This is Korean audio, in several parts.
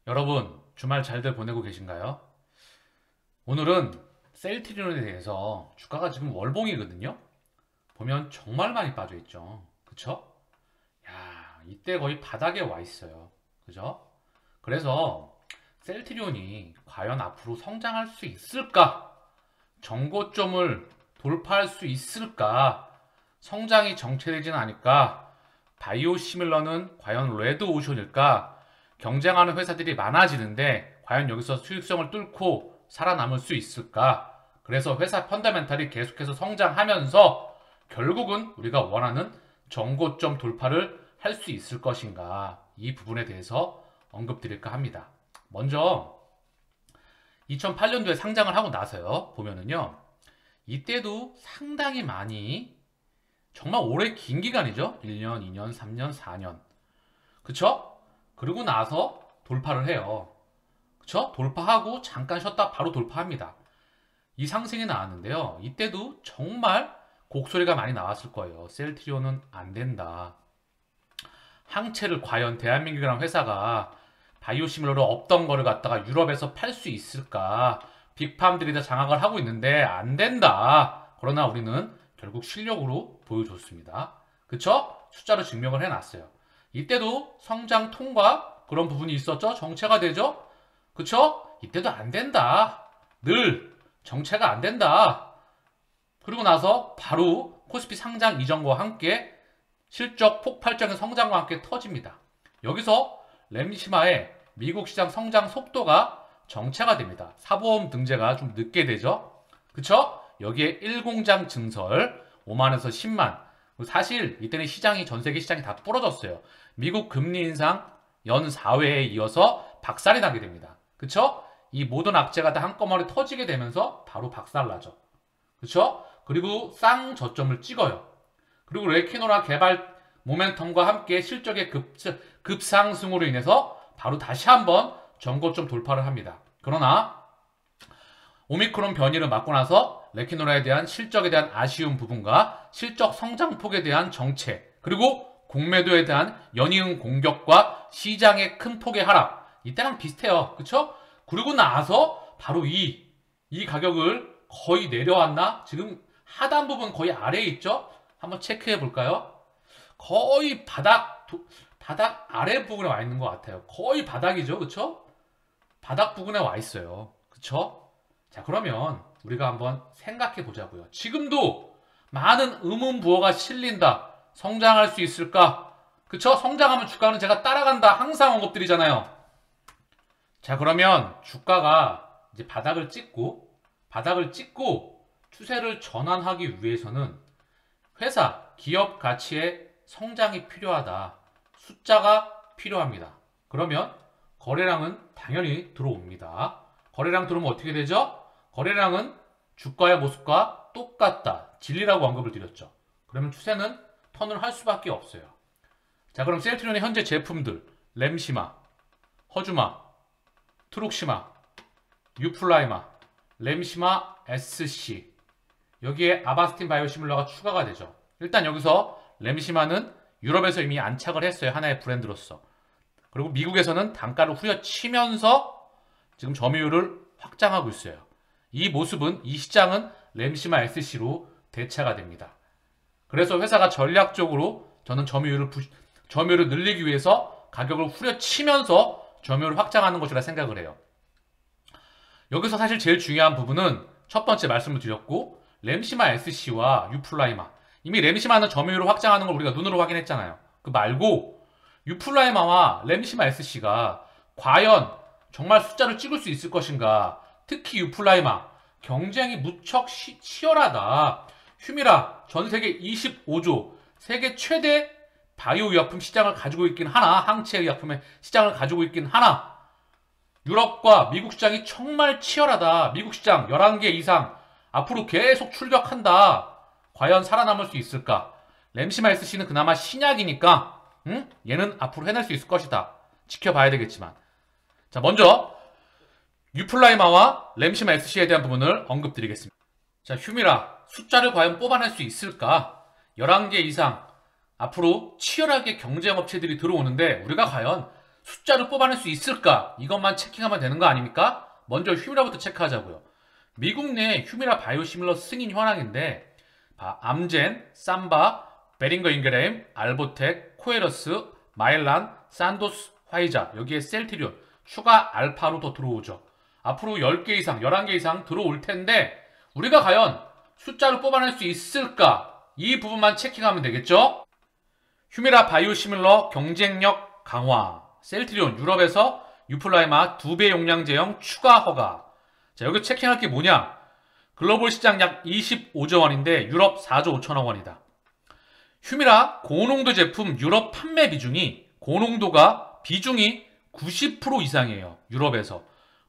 여러분, 주말 잘들 보내고 계신가요? 오늘은 셀트리온에 대해서 주가가 지금 월봉이거든요? 보면 정말 많이 빠져있죠. 그쵸? 야, 이때 거의 바닥에 와 있어요. 그죠? 그래서 셀트리온이 과연 앞으로 성장할 수 있을까? 정고점을 돌파할 수 있을까? 성장이 정체되지는 않을까? 바이오 시밀러는 과연 레드오션일까? 경쟁하는 회사들이 많아지는데 과연 여기서 수익성을 뚫고 살아남을 수 있을까? 그래서 회사 펀더멘탈이 계속해서 성장하면서 결국은 우리가 원하는 정고점 돌파를 할 수 있을 것인가? 이 부분에 대해서 언급드릴까 합니다. 먼저 2008년도에 상장을 하고 나서요. 보면은요. 이때도 상당히 많이 정말 오래 긴 기간이죠. 1년, 2년, 3년, 4년. 그쵸? 그리고 나서 돌파를 해요. 그쵸? 돌파하고 잠깐 쉬었다 바로 돌파합니다. 이 상승이 나왔는데요. 이때도 정말 곡소리가 많이 나왔을 거예요. 셀트리온은 안 된다. 항체를 과연 대한민국이라는 회사가 바이오시밀러로 없던 거를 갖다가 유럽에서 팔 수 있을까? 빅팜들이 다 장악을 하고 있는데 안 된다. 그러나 우리는 결국 실력으로 보여줬습니다. 그쵸? 숫자로 증명을 해놨어요. 이때도 성장 통과 그런 부분이 있었죠. 정체가 되죠. 그쵸? 이때도 안 된다. 늘 정체가 안 된다. 그리고 나서 바로 코스피 상장 이전과 함께 실적 폭발적인 성장과 함께 터집니다. 여기서 램시마의 미국 시장 성장 속도가 정체가 됩니다. 사보험 등재가 좀 늦게 되죠. 그쵸? 여기에 1공장 증설 5만에서 10만. 사실 이때는 시장이 전 세계 시장이 다 부러졌어요. 미국 금리 인상 연 4회에 이어서 박살이 나게 됩니다. 그쵸? 이 모든 악재가 다 한꺼번에 터지게 되면서 바로 박살나죠. 그쵸? 그리고 쌍저점을 찍어요. 그리고 레키노라 개발 모멘텀과 함께 실적의 급상승으로 인해서 바로 다시 한번 전고점 돌파를 합니다. 그러나 오미크론 변이를 맞고 나서 레키노라에 대한 실적에 대한 아쉬운 부분과 실적 성장폭에 대한 정체, 그리고 공매도에 대한 연이은 공격과 시장의 큰 폭의 하락, 이때랑 비슷해요. 그쵸? 그리고 나서 바로 이 가격을 거의 내려왔나? 지금 하단 부분 거의 아래에 있죠? 한번 체크해 볼까요? 거의 바닥 아래 부분에 와 있는 것 같아요. 거의 바닥이죠. 그쵸? 바닥 부분에 와 있어요. 그쵸? 자, 그러면 우리가 한번 생각해 보자고요. 지금도 많은 의문부호가 실린다. 성장할 수 있을까? 그쵸? 성장하면 주가는 제가 따라간다. 항상 언급드리잖아요. 자, 그러면 주가가 이제 바닥을 찍고 추세를 전환하기 위해서는 회사, 기업 가치의 성장이 필요하다. 숫자가 필요합니다. 그러면 거래량은 당연히 들어옵니다. 거래량 들어오면 어떻게 되죠? 거래량은 주가의 모습과 똑같다. 진리라고 언급을 드렸죠. 그러면 추세는 턴을 할 수밖에 없어요. 자, 그럼 셀트리온의 현재 제품들 램시마, 허주마, 트룩시마, 유플라이마, 램시마 SC, 여기에 아바스틴 바이오시밀러가 추가가 되죠. 일단 여기서 램시마는 유럽에서 이미 안착을 했어요. 하나의 브랜드로서. 그리고 미국에서는 단가를 후려치면서 지금 점유율을 확장하고 있어요. 이 모습은, 이 시장은 램시마 SC로 대체가 됩니다. 그래서 회사가 전략적으로 저는 점유율을 늘리기 위해서 가격을 후려치면서 점유율을 확장하는 것이라 생각을 해요. 여기서 사실 제일 중요한 부분은 첫 번째 말씀을 드렸고, 램시마 SC와 유플라이마, 이미 램시마는 점유율을 확장하는 걸 우리가 눈으로 확인했잖아요. 그 말고 유플라이마와 램시마 SC가 과연 정말 숫자를 찍을 수 있을 것인가. 특히 유플라이마 경쟁이 무척 치열하다. 휴미라 전세계 25조 세계 최대 바이오 의약품 시장을 가지고 있긴 하나, 항체 의약품의 시장을 가지고 있긴 하나, 유럽과 미국 시장이 정말 치열하다. 미국 시장 11개 이상 앞으로 계속 출격한다. 과연 살아남을 수 있을까? 램시마 SC는 그나마 신약이니까 얘는 앞으로 해낼 수 있을 것이다. 지켜봐야 되겠지만. 자, 먼저 유플라이마와 램시마 SC에 대한 부분을 언급드리겠습니다. 자, 휴미라 숫자를 과연 뽑아낼 수 있을까? 11개 이상 앞으로 치열하게 경쟁업체들이 들어오는데 우리가 과연 숫자로 뽑아낼 수 있을까? 이것만 체킹하면 되는 거 아닙니까? 먼저 휴미라부터 체크하자고요. 미국 내 휴미라 바이오시밀러 승인 현황인데 암젠, 삼바, 베링거 인그레임, 알보텍, 코에러스, 마일란, 산도스, 화이자, 여기에 셀트리온, 추가 알파로 더 들어오죠. 앞으로 10개 이상, 11개 이상 들어올 텐데 우리가 과연 숫자로 뽑아낼 수 있을까? 이 부분만 체킹하면 되겠죠? 휴미라 바이오시밀러 경쟁력 강화, 셀트리온 유럽에서 유플라이마 2배 용량 제형 추가 허가. 자, 여기 체킹할 게 뭐냐? 글로벌 시장 약 25조 원인데 유럽 4조 5천억 원이다. 휴미라 고농도 제품 유럽 판매 비중이 90% 이상이에요. 유럽에서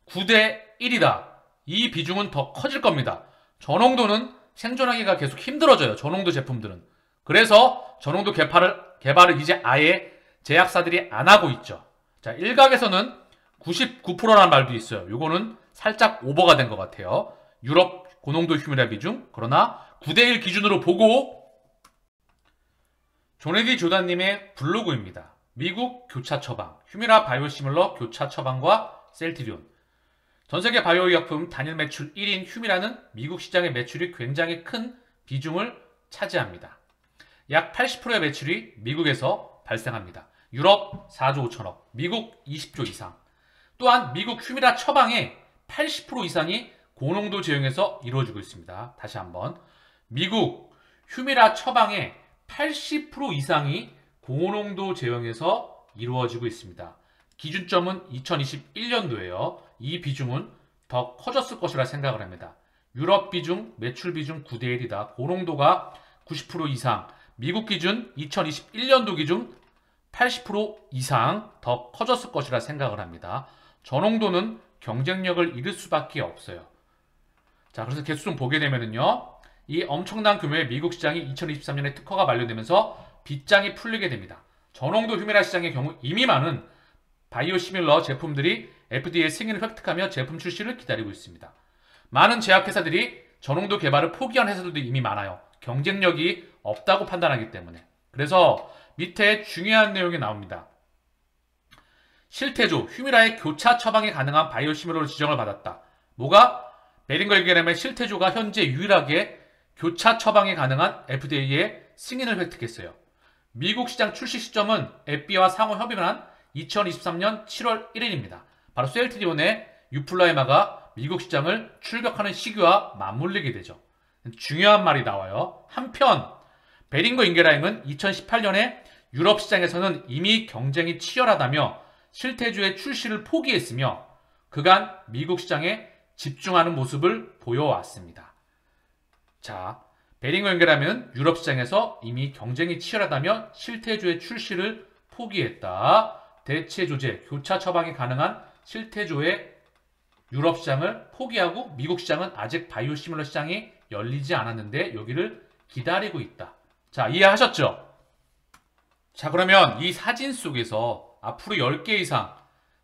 9대 1이다. 이 비중은 더 커질 겁니다. 저농도는 생존하기가 계속 힘들어져요. 저농도 제품들은. 그래서 저농도 개발을 이제 아예 제약사들이 안 하고 있죠. 자, 일각에서는 99%라는 말도 있어요. 요거는 살짝 오버가 된 것 같아요. 유럽 고농도 휴미라 비중. 그러나 9대1 기준으로 보고 조네디 조단님의 블로그입니다. 미국 교차 처방, 휴미라 바이오시밀러 교차 처방과 셀트리온. 전세계 바이오의약품 단일 매출 1인 휴미라는 미국 시장의 매출이 굉장히 큰 비중을 차지합니다. 약 80%의 매출이 미국에서 발생합니다. 유럽 4조 5천억, 미국 20조 이상. 또한 미국 휴미라 처방의 80% 이상이 고농도 제형에서 이루어지고 있습니다. 다시 한번. 미국 휴미라 처방의 80% 이상이 고농도 제형에서 이루어지고 있습니다. 기준점은 2021년도예요. 이 비중은 더 커졌을 것이라 생각을 합니다. 유럽 비중, 매출 비중 9대 1이다. 고농도가 90% 이상, 미국 기준 2021년도 기준 80% 이상 더 커졌을 것이라 생각을 합니다. 저농도는 경쟁력을 잃을 수밖에 없어요. 자, 그래서 개수 좀 보게 되면은요, 이 엄청난 규모의 미국 시장이 2023년에 특허가 만료되면서 빗장이 풀리게 됩니다. 저농도 휴미라 시장의 경우 이미 많은 바이오시밀러 제품들이 FDA 승인을 획득하며 제품 출시를 기다리고 있습니다. 많은 제약회사들이 저농도 개발을 포기한 회사들도 이미 많아요. 경쟁력이 없다고 판단하기 때문에. 그래서 밑에 중요한 내용이 나옵니다. 실태조, 휴미라의 교차 처방이 가능한 바이오시밀러로 지정을 받았다. 뭐가? 베링거 인그램의 실태조가 현재 유일하게 교차 처방이 가능한 FDA의 승인을 획득했어요. 미국 시장 출시 시점은 에피와 상호 협의를 한 2023년 7월 1일입니다. 바로 셀트리온의 유플라이마가 미국 시장을 출격하는 시기와 맞물리게 되죠. 중요한 말이 나와요. 한편 베링거 인게라임은 2018년에 유럽 시장에서는 이미 경쟁이 치열하다며 실태주의 출시를 포기했으며 그간 미국 시장에 집중하는 모습을 보여왔습니다. 자, 베링거 인게라임은 유럽 시장에서 이미 경쟁이 치열하다며 실태주의 출시를 포기했다. 대체 조제, 교차 처방이 가능한 실태조의 유럽 시장을 포기하고 미국 시장은 아직 바이오시밀러 시장이 열리지 않았는데 여기를 기다리고 있다. 자, 이해하셨죠? 자, 그러면 이 사진 속에서 앞으로 10개 이상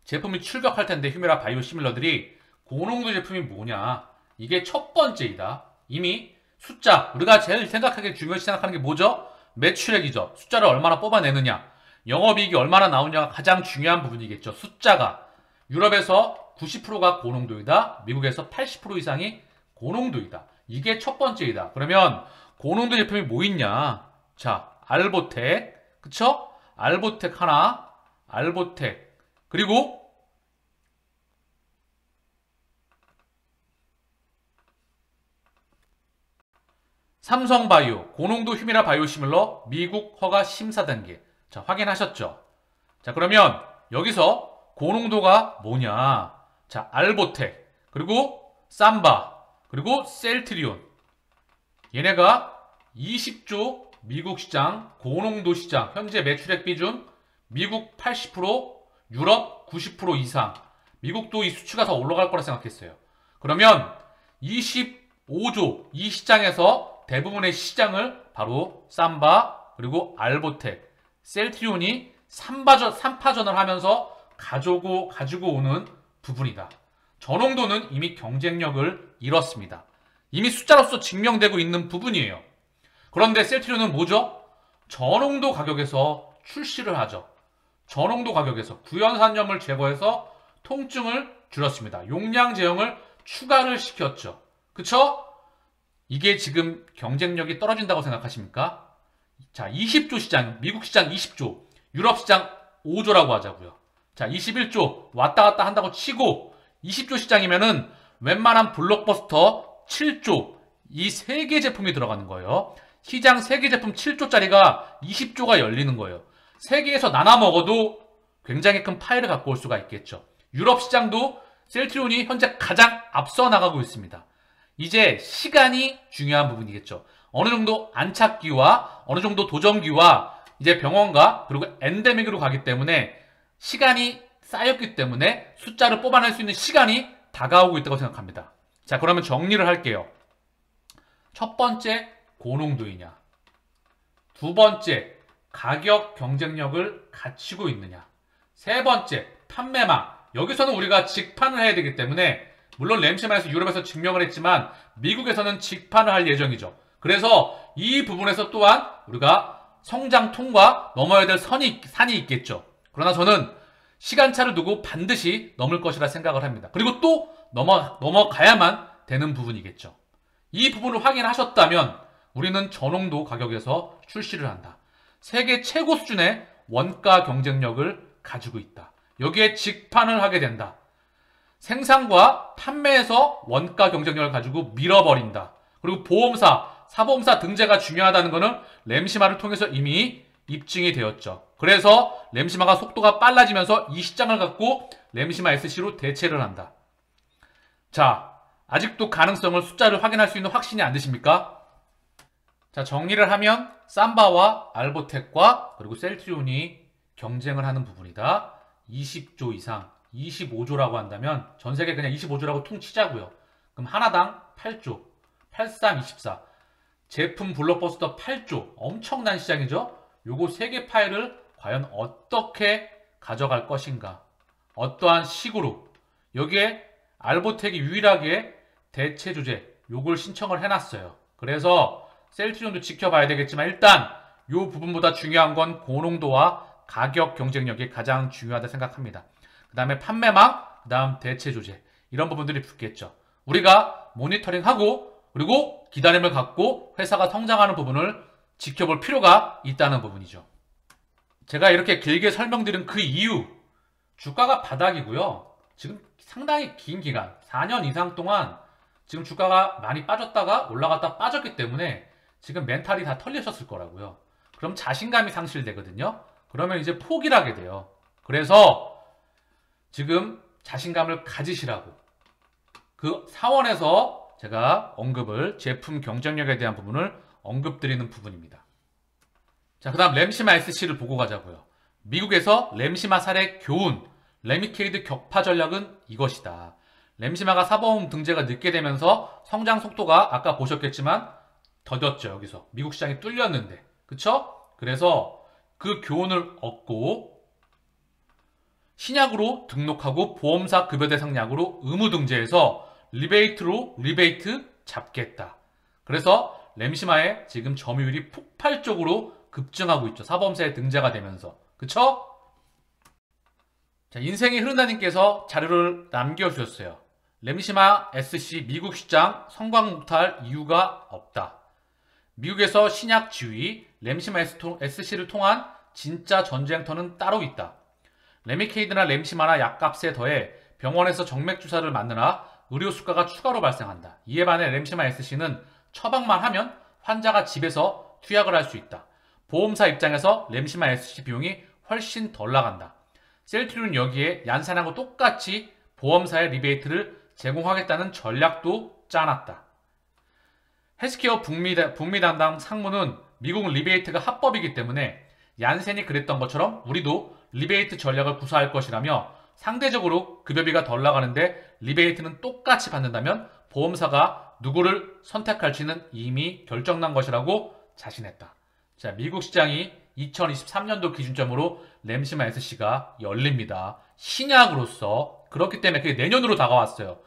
제품이 출격할 텐데 휴미라 바이오시밀러들이 고농도 제품이 뭐냐? 이게 첫 번째이다. 이미 숫자, 우리가 제일 중요시 생각하는 게 뭐죠? 매출액이죠. 숫자를 얼마나 뽑아내느냐. 영업이익이 얼마나 나오냐가 가장 중요한 부분이겠죠. 숫자가. 유럽에서 90%가 고농도이다. 미국에서 80% 이상이 고농도이다. 이게 첫 번째이다. 그러면 고농도 제품이 뭐 있냐? 자, 알보텍. 그쵸? 알보텍 하나, 알보텍. 그리고 삼성바이오, 고농도 휴미라 바이오시밀러 미국 허가 심사 단계. 자, 확인하셨죠? 자, 그러면 여기서 고농도가 뭐냐? 자, 알보텍, 그리고 삼바, 그리고 셀트리온. 얘네가 20조 미국 시장, 고농도 시장, 현재 매출액 비중 미국 80%, 유럽 90% 이상. 미국도 이 수치가 더 올라갈 거라 생각했어요. 그러면 25조 이 시장에서 대부분의 시장을 바로 삼바, 그리고 알보텍, 셀트리온이 3파전을 하면서 가지고 오는 부분이다. 저농도는 이미 경쟁력을 잃었습니다. 이미 숫자로서 증명되고 있는 부분이에요. 그런데 셀트리온은 뭐죠? 저농도 가격에서 출시를 하죠. 저농도 가격에서 구연산염을 제거해서 통증을 줄였습니다. 용량 제형을 추가를 시켰죠. 그쵸? 이게 지금 경쟁력이 떨어진다고 생각하십니까? 자, 20조 시장, 미국 시장 20조, 유럽 시장 5조라고 하자고요. 자, 21조 왔다 갔다 한다고 치고 20조 시장이면은 웬만한 블록버스터 7조, 이 3개 제품이 들어가는 거예요. 시장 3개 제품 7조짜리가 20조가 열리는 거예요. 세계에서 나눠 먹어도 굉장히 큰 파이를 갖고 올 수가 있겠죠. 유럽 시장도 셀트리온이 현재 가장 앞서 나가고 있습니다. 이제 시간이 중요한 부분이겠죠. 어느 정도 안착기와 어느 정도 도전기와 이제 병원과 그리고 엔데믹으로 가기 때문에 시간이 쌓였기 때문에 숫자를 뽑아낼 수 있는 시간이 다가오고 있다고 생각합니다. 자, 그러면 정리를 할게요. 첫 번째, 고농도이냐. 두 번째, 가격 경쟁력을 갖추고 있느냐. 세 번째, 판매망. 여기서는 우리가 직판을 해야 되기 때문에 물론 램시마에서 유럽에서 증명을 했지만 미국에서는 직판을 할 예정이죠. 그래서 이 부분에서 또한 우리가 성장통과 넘어야 될 산이 있겠죠. 그러나 저는 시간차를 두고 반드시 넘을 것이라 생각을 합니다. 그리고 또 넘어가야만 되는 부분이겠죠. 이 부분을 확인하셨다면 우리는 저농도 가격에서 출시를 한다. 세계 최고 수준의 원가 경쟁력을 가지고 있다. 여기에 직판을 하게 된다. 생산과 판매에서 원가 경쟁력을 가지고 밀어버린다. 그리고 보험사, 사보험사 등재가 중요하다는 것은 램시마를 통해서 이미 입증이 되었죠. 그래서 램시마가 속도가 빨라지면서 이 시장을 갖고 램시마 SC로 대체를 한다. 자, 아직도 가능성을 숫자를 확인할 수 있는 확신이 안 드십니까? 자, 정리를 하면 삼바와 알보텍과 그리고 셀트리온이 경쟁을 하는 부분이다. 20조 이상, 25조라고 한다면 전세계 그냥 25조라고 퉁 치자고요. 그럼 하나당 8조, 83, 24. 제품 블록버스터 8조, 엄청난 시장이죠? 요거 3개 파일을 과연 어떻게 가져갈 것인가? 어떠한 식으로? 여기에 알보텍이 유일하게 대체 조제, 요걸 신청을 해놨어요. 그래서 셀트리온도 지켜봐야 되겠지만 일단 요 부분보다 중요한 건 고농도와 가격 경쟁력이 가장 중요하다 생각합니다. 그 다음에 판매망, 그 다음 대체 조제, 이런 부분들이 붙겠죠. 우리가 모니터링하고 그리고 기다림을 갖고 회사가 성장하는 부분을 지켜볼 필요가 있다는 부분이죠. 제가 이렇게 길게 설명드린 그 이유, 주가가 바닥이고요. 지금 상당히 긴 기간, 4년 이상 동안 지금 주가가 많이 빠졌다가 올라갔다 빠졌기 때문에 지금 멘탈이 다 털리셨을 거라고요. 그럼 자신감이 상실되거든요. 그러면 이제 포기를 하게 돼요. 그래서 지금 자신감을 가지시라고 그 사원에서 제가 언급을 제품 경쟁력에 대한 부분을 언급드리는 부분입니다. 자, 그 다음 램시마 SC를 보고 가자고요. 미국에서 램시마 사례 교훈, 레미케이드 격파 전략은 이것이다. 램시마가 사보험 등재가 늦게 되면서 성장 속도가 아까 보셨겠지만 더뎠죠. 여기서 미국 시장이 뚫렸는데, 그쵸? 그래서 그 교훈을 얻고 신약으로 등록하고 보험사 급여 대상 약으로 의무 등재해서 리베이트 잡겠다. 그래서 램시마의 지금 점유율이 폭발적으로 급증하고 있죠. 사보험사에 등재가 되면서. 그쵸? 자, 인생이 흐른다님께서 자료를 남겨주셨어요. 램시마 SC 미국 시장 성광 못할 이유가 없다. 미국에서 신약 지위, 램시마 SC를 통한 진짜 전쟁터는 따로 있다. 레미케이드나 램시마나 약값에 더해 병원에서 정맥주사를 맞느라 의료 수가가 추가로 발생한다. 이에 반해 램시마 SC는 처방만 하면 환자가 집에서 투약을 할 수 있다. 보험사 입장에서 램시마 SC 비용이 훨씬 덜 나간다. 셀트리온은 여기에 얀산하고 똑같이 보험사의 리베이트를 제공하겠다는 전략도 짜놨다. 헬스케어 북미 담당 상무는 미국 리베이트가 합법이기 때문에 얀센이 그랬던 것처럼 우리도 리베이트 전략을 구사할 것이라며 상대적으로 급여비가 덜 나가는데 리베이트는 똑같이 받는다면 보험사가 누구를 선택할지는 이미 결정난 것이라고 자신했다. 자, 미국 시장이 2023년도 기준점으로 램시마 SC가 열립니다. 신약으로서. 그렇기 때문에 그게 내년으로 다가왔어요.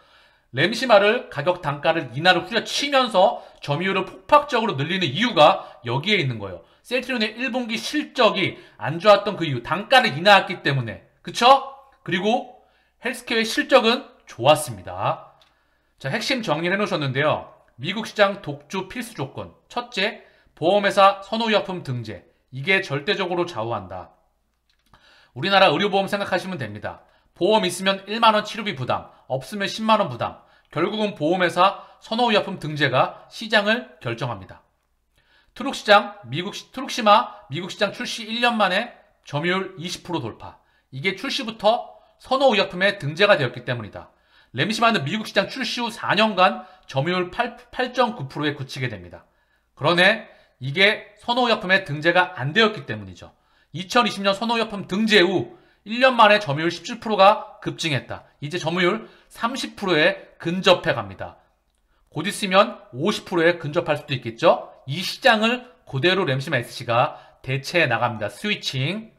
램시마를 가격 단가를 인하를 후려치면서 점유율을 폭발적으로 늘리는 이유가 여기에 있는 거예요. 셀트리온의 1분기 실적이 안 좋았던 그 이유, 단가를 인하했기 때문에. 그쵸? 그리고 헬스케어의 실적은 좋았습니다. 자, 핵심 정리를 해놓으셨는데요. 미국 시장 독주 필수 조건. 첫째, 보험회사 선호의약품 등재. 이게 절대적으로 좌우한다. 우리나라 의료보험 생각하시면 됩니다. 보험 있으면 1만원 치료비 부담, 없으면 10만원 부담. 결국은 보험회사 선호의약품 등재가 시장을 결정합니다. 트룩시마 미국 시장 출시 1년 만에 점유율 20% 돌파. 이게 출시부터 선호의약품에 등재가 되었기 때문이다. 램시마는 미국 시장 출시 후 4년간 점유율 8.9%에 그치게 됩니다. 그러네 이게 선호의약품에 등재가 안 되었기 때문이죠. 2020년 선호의약품 등재 후 1년 만에 점유율 17%가 급증했다. 이제 점유율 30%에 근접해 갑니다. 곧 있으면 50%에 근접할 수도 있겠죠. 이 시장을 그대로 램시마 SC가 대체해 나갑니다. 스위칭.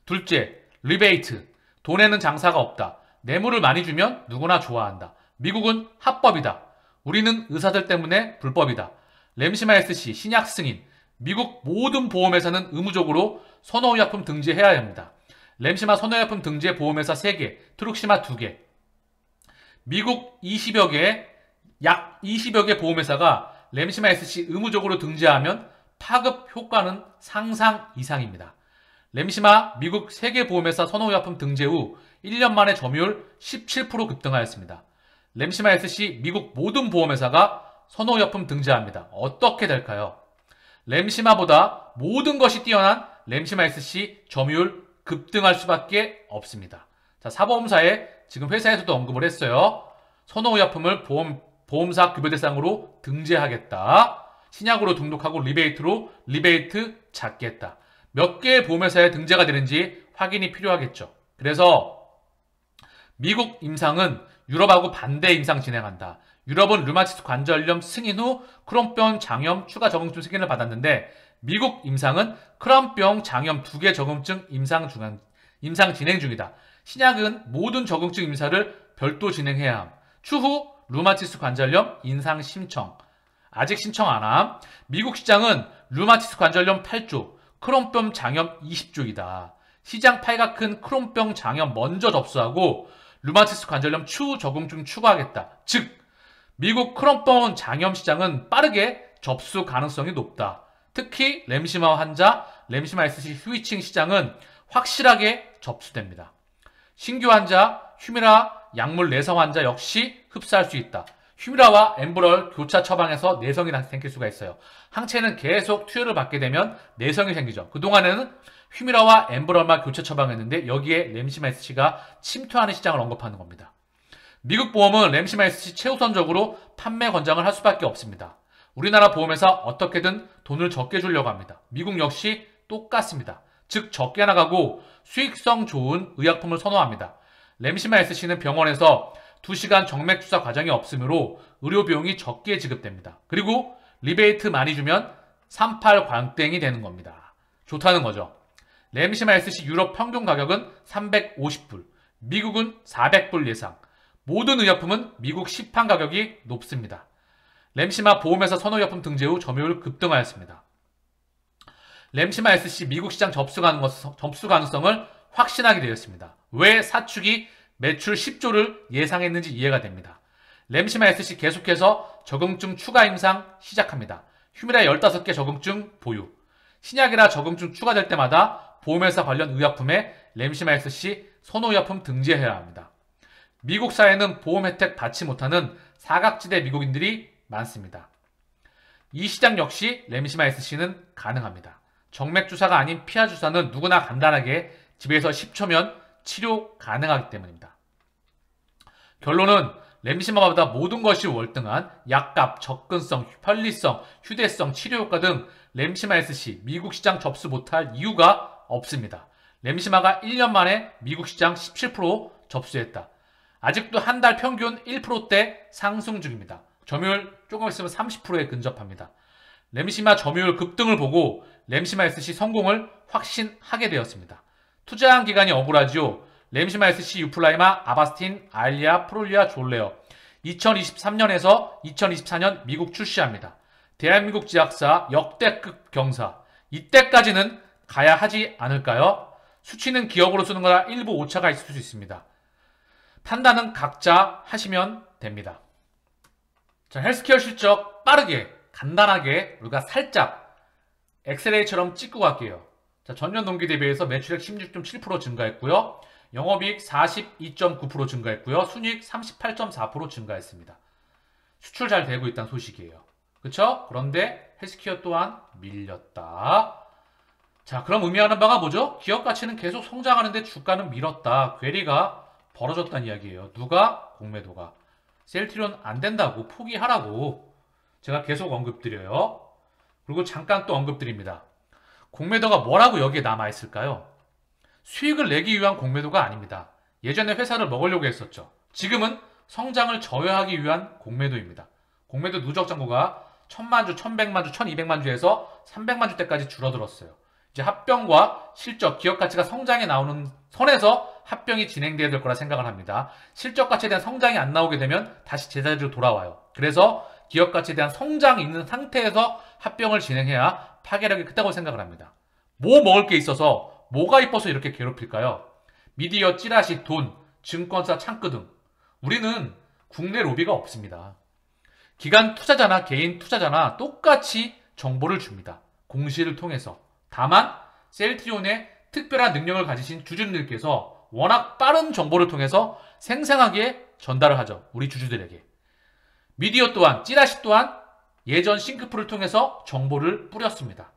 둘째, 리베이트. 돈에는 장사가 없다. 뇌물을 많이 주면 누구나 좋아한다. 미국은 합법이다. 우리는 의사들 때문에 불법이다. 램시마 SC 신약 승인. 미국 모든 보험회사는 의무적으로 선호의약품 등재해야 합니다. 램시마 선호의약품 등재 보험회사 3개, 트룩시마 2개. 미국 약 20여 개 보험회사가 램시마 SC 의무적으로 등재하면 파급 효과는 상상 이상입니다. 램시마 미국 3개 보험회사 선호의약품 등재 후 1년 만에 점유율 17% 급등하였습니다. 램시마 SC 미국 모든 보험회사가 선호의약품 등재합니다. 어떻게 될까요? 램시마보다 모든 것이 뛰어난 램시마 SC 점유율 급등할 수밖에 없습니다. 자, 사보험사에 지금 회사에서도 언급을 했어요. 선호의약품을 보험사 급여 대상으로 등재하겠다. 신약으로 등록하고 리베이트 잡겠다. 몇 개의 보험회사에 등재가 되는지 확인이 필요하겠죠. 그래서 미국 임상은 유럽하고 반대 임상 진행한다. 유럽은 류마티스 관절염 승인 후 크론병 장염 추가 적응증 승인을 받았는데 미국 임상은 크론병 장염 2개 적응증 임상 진행 중이다. 신약은 모든 적응증 임사를 별도 진행해야 함. 추후 류마티스 관절염 인상 신청. 아직 신청 안 함. 미국 시장은 류마티스 관절염 8조, 크론병 장염 20조이다. 시장 파이가 큰 크론병 장염 먼저 접수하고 류마티스 관절염 추후 적응증 추가하겠다. 즉 미국 크론병 장염 시장은 빠르게 접수 가능성이 높다. 특히 램시마 환자, 램시마 SC 스위칭 시장은 확실하게 접수됩니다. 신규 환자, 휴미라 약물 내성 환자 역시 흡사할 수 있다. 휴미라와 엠브럴 교차 처방에서 내성이 생길 수가 있어요. 항체는 계속 투여를 받게 되면 내성이 생기죠. 그동안에는 휴미라와 엠브럴만 교차 처방했는데 여기에 램시마 SC가 침투하는 시장을 언급하는 겁니다. 미국 보험은 램시마 SC 최우선적으로 판매 권장을 할 수밖에 없습니다. 우리나라 보험회사 어떻게든 돈을 적게 주려고 합니다. 미국 역시 똑같습니다. 즉 적게 나가고 수익성 좋은 의약품을 선호합니다. 램시마 SC는 병원에서 2시간 정맥주사 과정이 없으므로 의료비용이 적게 지급됩니다. 그리고 리베이트 많이 주면 38 광땡이 되는 겁니다. 좋다는 거죠. 램시마 SC 유럽 평균 가격은 350불, 미국은 400불 예상. 모든 의약품은 미국 시판 가격이 높습니다. 램시마 보험회사 선호의약품 등재 후 점유율 급등하였습니다. 램시마 SC 미국 시장 접수 가능성을 확신하게 되었습니다. 왜 사축이 매출 10조를 예상했는지 이해가 됩니다. 램시마 SC 계속해서 적응증 추가 임상 시작합니다. 휴미라 15개 적응증 보유. 신약이나 적응증 추가될 때마다 보험회사 관련 의약품에 램시마 SC 선호의약품 등재해야 합니다. 미국 사회는 보험 혜택 받지 못하는 사각지대 미국인들이 많습니다. 이 시장 역시 램시마 SC는 가능합니다. 정맥주사가 아닌 피하주사는 누구나 간단하게 집에서 10초면 치료 가능하기 때문입니다. 결론은 램시마보다 모든 것이 월등한 약값, 접근성, 편리성, 휴대성, 치료효과 등 램시마 SC 미국 시장 접수 못할 이유가 없습니다. 램시마가 1년 만에 미국 시장 17% 접수했다. 아직도 한 달 평균 1%대 상승 중입니다. 점유율 조금 있으면 30%에 근접합니다. 램시마 점유율 급등을 보고 램시마 SC 성공을 확신하게 되었습니다. 투자한 기간이 억울하지요. 램시마 SC, 유플라이마, 아바스틴, 아일리아, 프롤리아, 졸레어. 2023년에서 2024년 미국 출시합니다. 대한민국 제약사 역대급 경사. 이때까지는 가야 하지 않을까요? 수치는 기억으로 쓰는 거라 일부 오차가 있을 수 있습니다. 판단은 각자 하시면 됩니다. 자, 헬스케어 실적 빠르게 간단하게 우리가 살짝 엑셀레이처럼 찍고 갈게요. 자, 전년 동기 대비해서 매출액 16.7% 증가했고요. 영업이익 42.9% 증가했고요. 순이익 38.4% 증가했습니다. 수출 잘 되고 있다는 소식이에요. 그쵸? 그런데 헬스케어 또한 밀렸다. 자, 그럼 의미하는 바가 뭐죠? 기업 가치는 계속 성장하는데 주가는 밀었다. 괴리가 벌어졌다는 이야기예요. 누가? 공매도가. 셀트리온 안 된다고 포기하라고 제가 계속 언급드려요. 그리고 잠깐 또 언급드립니다. 공매도가 뭐라고 여기에 남아있을까요? 수익을 내기 위한 공매도가 아닙니다. 예전에 회사를 먹으려고 했었죠. 지금은 성장을 저해하기 위한 공매도입니다. 공매도 누적 잔고가 1000만 주, 1100만 주, 1200만 주에서 300만 주대까지 줄어들었어요. 이제 합병과 실적, 기업 가치가 성장에 나오는 선에서 합병이 진행돼야 될 거라 생각을 합니다. 실적 가치에 대한 성장이 안 나오게 되면 다시 제자리로 돌아와요. 그래서 기업 가치에 대한 성장이 있는 상태에서 합병을 진행해야 파괴력이 크다고 생각을 합니다. 뭐 먹을 게 있어서 뭐가 이뻐서 이렇게 괴롭힐까요? 미디어, 찌라시, 돈, 증권사, 창구 등 우리는 국내 로비가 없습니다. 기관 투자자나 개인 투자자나 똑같이 정보를 줍니다. 공시를 통해서. 다만 셀트리온의 특별한 능력을 가지신 주주님들께서 워낙 빠른 정보를 통해서 생생하게 전달을 하죠. 우리 주주들에게. 미디어 또한 찌라시 또한 예전 싱크풀을 통해서 정보를 뿌렸습니다.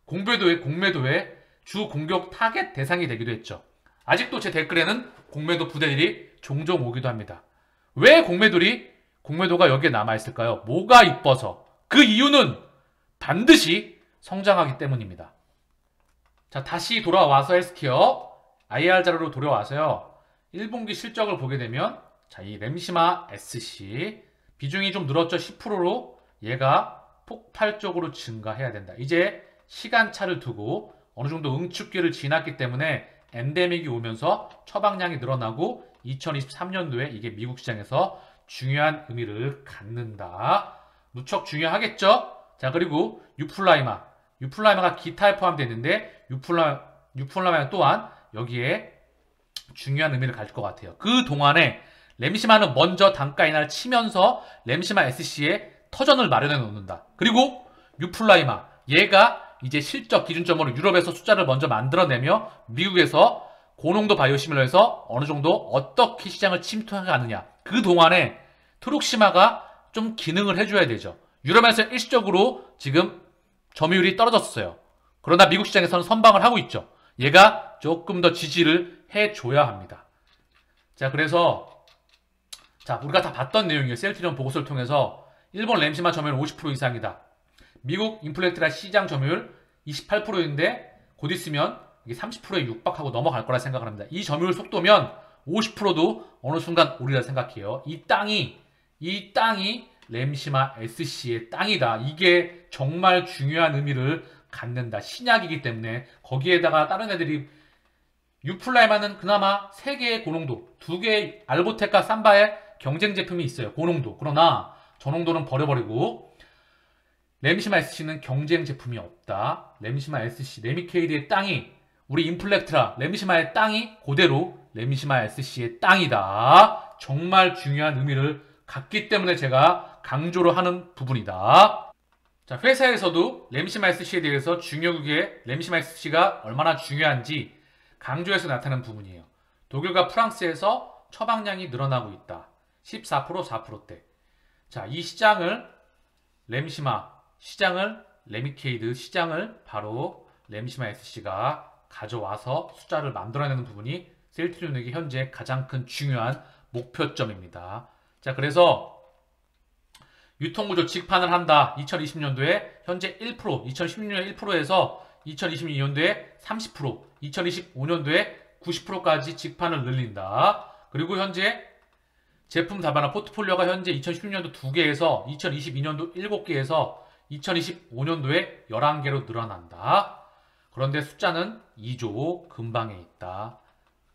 공매도의 주 공격 타겟 대상이 되기도 했죠. 아직도 제 댓글에는 공매도 부대들이 종종 오기도 합니다. 왜 공매도가 여기에 남아있을까요? 뭐가 이뻐서? 그 이유는 반드시 성장하기 때문입니다. 자, 다시 돌아와서 헬스케어 IR 자료로 돌아와서요. 1분기 실적을 보게 되면 자, 이 램시마 SC 비중이 좀 늘었죠. 10%로 얘가 폭발적으로 증가해야 된다. 이제 시간차를 두고 어느 정도 응축기를 지났기 때문에 엔데믹이 오면서 처방량이 늘어나고 2023년도에 이게 미국 시장에서 중요한 의미를 갖는다. 무척 중요하겠죠? 자, 그리고 유플라이마가 기타에 포함되어 있는데 유플라이마 또한 여기에 중요한 의미를 가질 것 같아요. 그 동안에 램시마는 먼저 단가 인하를 치면서 램시마 SC에 터전을 마련해 놓는다. 그리고 유플라이마 얘가 이제 실적 기준점으로 유럽에서 숫자를 먼저 만들어내며 미국에서 고농도 바이오시밀러에서 어느 정도 어떻게 시장을 침투하느냐. 그 동안에 트룩시마가 좀 기능을 해줘야 되죠. 유럽에서 일시적으로 지금 점유율이 떨어졌어요. 그러나 미국 시장에서는 선방을 하고 있죠. 얘가 조금 더 지지를 해줘야 합니다. 자, 그래서 우리가 다 봤던 내용이에요. 셀트리온 보고서를 통해서 일본 램시마 점유율 50% 이상이다. 미국 인플레트라 시장 점유율 28%인데 곧 있으면 이게 30%에 육박하고 넘어갈 거라 생각을 합니다. 이 점유율 속도면 50%도 어느 순간 오리라 생각해요. 이 땅이 램시마 SC의 땅이다. 이게 정말 중요한 의미를 갖는다. 신약이기 때문에 거기에다가 다른 애들이 유플라이마는 그나마 3개의 고농도, 2개의 알보텍과 삼바의 경쟁 제품이 있어요. 고농도. 그러나 저농도는 버려버리고 램시마 SC는 경쟁 제품이 없다. 램시마 SC, 레미케이드의 땅이 우리 인플렉트라 램시마의 땅이 그대로 램시마 SC의 땅이다. 정말 중요한 의미를 갖기 때문에 제가 강조를 하는 부분이다. 자, 회사에서도 램시마 SC에 대해서 중요하게 램시마 SC가 얼마나 중요한지 강조해서 나타나는 부분이에요. 독일과 프랑스에서 처방량이 늘어나고 있다. 14%, 4%대. 자, 이 시장을 레미케이드 시장을 바로 램시마 SC가 가져와서 숫자를 만들어내는 부분이 셀트리온에게 현재 가장 큰 중요한 목표점입니다. 자, 그래서 유통구조 직판을 한다. 2020년도에 현재 1%, 2016년에 1%에서 2022년도에 30%, 2025년도에 90%까지 직판을 늘린다. 그리고 현재 제품 다변화 포트폴리오가 현재 2016년도 2개에서 2022년도 7개에서 2025년도에 11개로 늘어난다. 그런데 숫자는 2조 근방에 있다.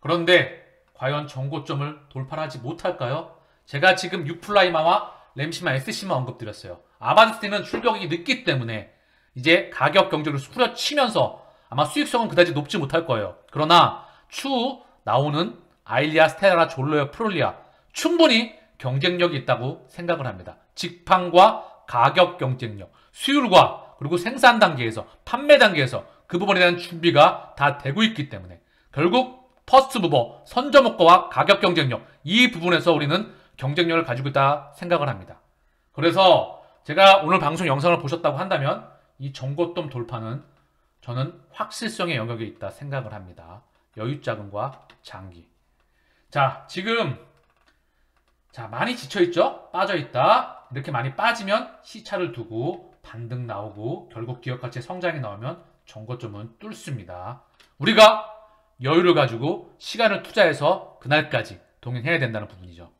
그런데 과연 정고점을 돌파하지 못할까요? 제가 지금 유플라이마와 램시마 SC만 언급드렸어요. 아반스티는 출격이 늦기 때문에 이제 가격 경쟁을 후려치면서 아마 수익성은 그다지 높지 못할 거예요. 그러나 추후 나오는 아일리아, 스테라, 졸로의 프롤리아 충분히 경쟁력이 있다고 생각을 합니다. 직판과 가격 경쟁력, 수율과 그리고 생산 단계에서, 판매 단계에서 그 부분에 대한 준비가 다 되고 있기 때문에 결국 퍼스트 무버, 선점효과와 가격 경쟁력 이 부분에서 우리는 경쟁력을 가지고 있다 생각을 합니다. 그래서 제가 오늘 방송 영상을 보셨다고 한다면 이 전고점 돌파는 저는 확실성의 영역에 있다 생각을 합니다. 여유자금과 장기. 자, 지금 많이 지쳐있죠? 빠져있다. 이렇게 많이 빠지면 시차를 두고 반등 나오고 결국 기업가치의 성장이 나오면 전고점은 뚫습니다. 우리가 여유를 가지고 시간을 투자해서 그날까지 동행해야 된다는 부분이죠.